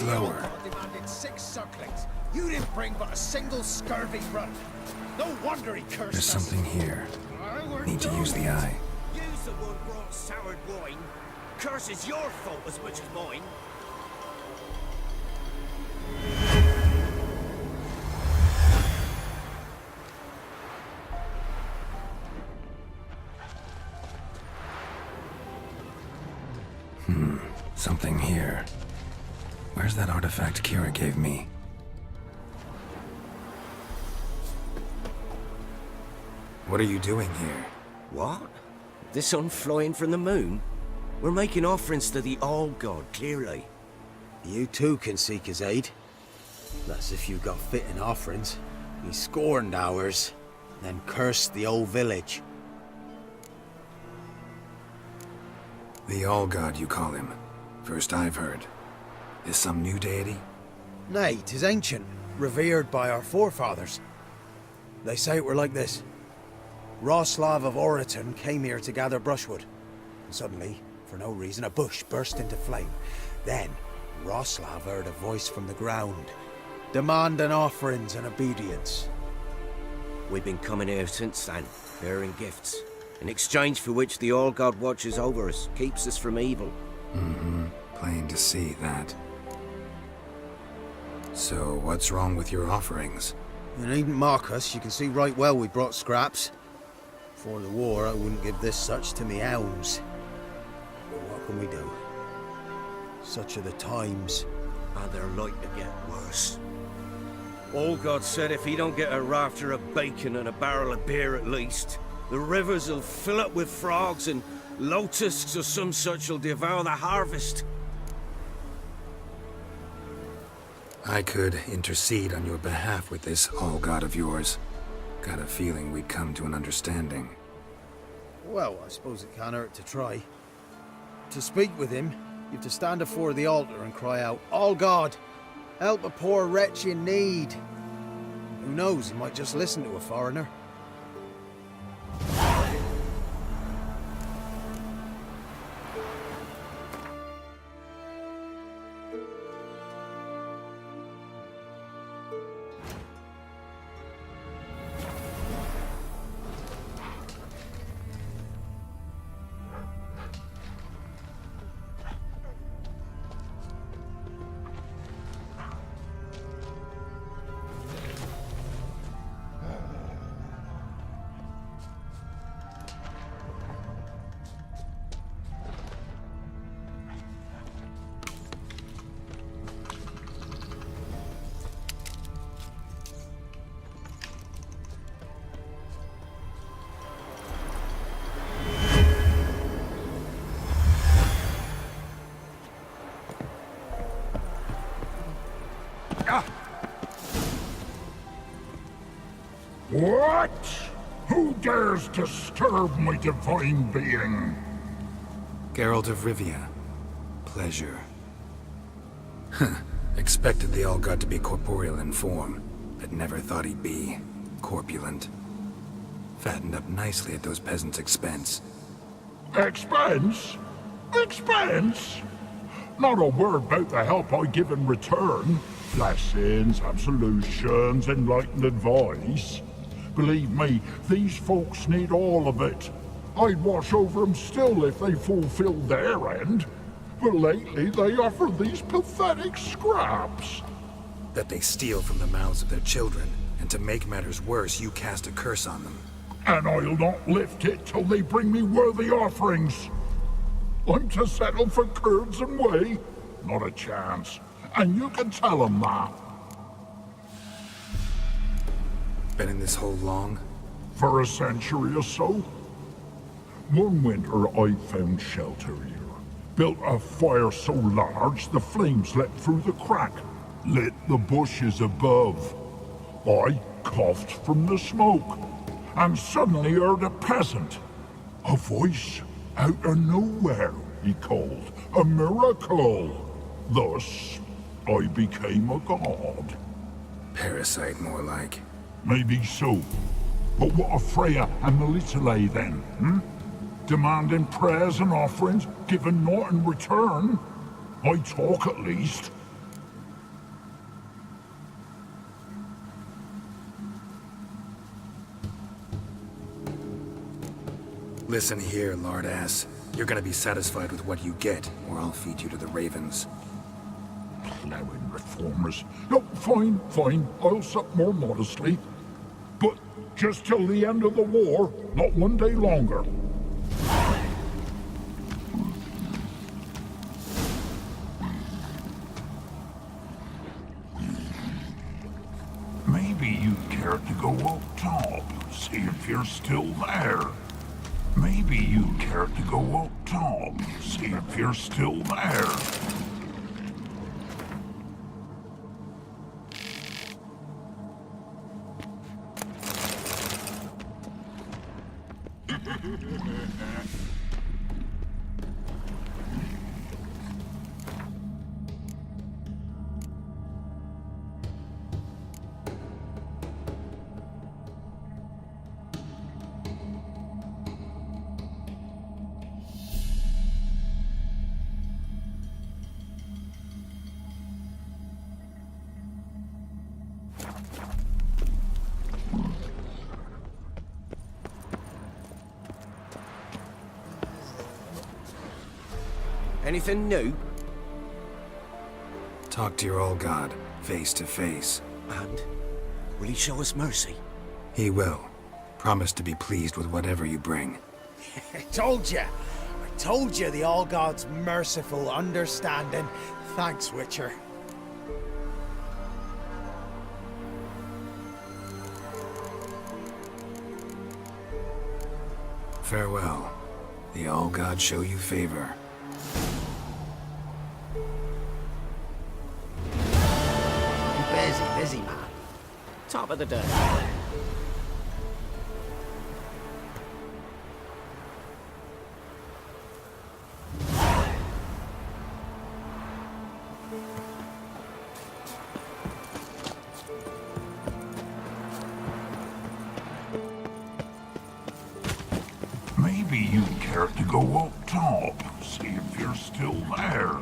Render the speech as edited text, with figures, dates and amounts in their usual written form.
slower. Demanded 6 circlings. You didn't bring but a single scurvy run. No wonder he cursed There's us. something here. Need to use the eye. Use the one brought soured wine. Curse is your fault as much as mine. Something here. Where's that artifact Kira gave me? What are you doing here? What? The sun flying from the moon? We're making offerings to the Allgod, clearly. You too can seek his aid. That's if you got fitting offerings. He scorned ours, then cursed the old village. The Allgod, you call him. First I've heard. Is some new deity? Nay, 'tis ancient, revered by our forefathers. They say it were like this. Roslav of Oriton came here to gather brushwood. And suddenly, for no reason, a bush burst into flame. Then, Roslav heard a voice from the ground, demanding offerings and obedience. We've been coming here since then, bearing gifts, in exchange for which the Allgod watches over us, keeps us from evil. Plain to see that. So, what's wrong with your offerings? You needn't mock us, you can see right well we brought scraps. Before the war, I wouldn't give this such to me hounds. But what can we do? Such are the times. And they're like to get worse. Allgod said if he don't get a rafter of bacon and a barrel of beer at least, the rivers will fill up with frogs and locusts or some such will devour the harvest. I could intercede on your behalf with this Allgod of yours. Got a feeling we'd come to an understanding. Well, I suppose it can't hurt to try. To speak with him, you've to stand before the altar and cry out, Allgod, help a poor wretch in need. Who knows, he might just listen to a foreigner. What? Who dares disturb my divine being? Geralt of Rivia. Pleasure. Expected the Allgod to be corporeal in form, but never thought he'd be corpulent. Fattened up nicely at those peasants' expense. Expense? Expense? Not a word about the help I give in return. Blessings, absolutions, enlightened advice. Believe me, these folks need all of it. I'd watch over them still if they fulfilled their end. But lately they offer these pathetic scraps. That they steal from the mouths of their children, and to make matters worse, you cast a curse on them. And I'll not lift it till they bring me worthy offerings. I'm to settle for curds and whey? Not a chance. And you can tell them that. Been in this hole long? For a century or so. One winter I found shelter here. Built a fire so large the flames leapt through the crack, lit the bushes above. I coughed from the smoke, and suddenly heard a peasant. A voice out of nowhere, he called. A miracle. Thus, I became a god. Parasite, more like. Maybe so. But what of Freya and Melitele then, Demanding prayers and offerings, given naught in return? I talk at least. Listen here, lard ass. You're gonna be satisfied with what you get, or I'll feed you to the ravens. Plowing reformers. No, fine, fine. I'll sup more modestly. But just till the end of the war, not one day longer. Maybe you'd care to go up top, see if you're still there. Maybe you'd care to go up top, see if you're still there. Anything new? Talk to your Allgod, face to face. And will he show us mercy? He will. Promise to be pleased with whatever you bring. I told you the Allgod's merciful, understanding. Thanks, Witcher. Farewell. The Allgod show you favor. Busy man. Top of the day. Maybe you'd care to go up top, see if you're still there.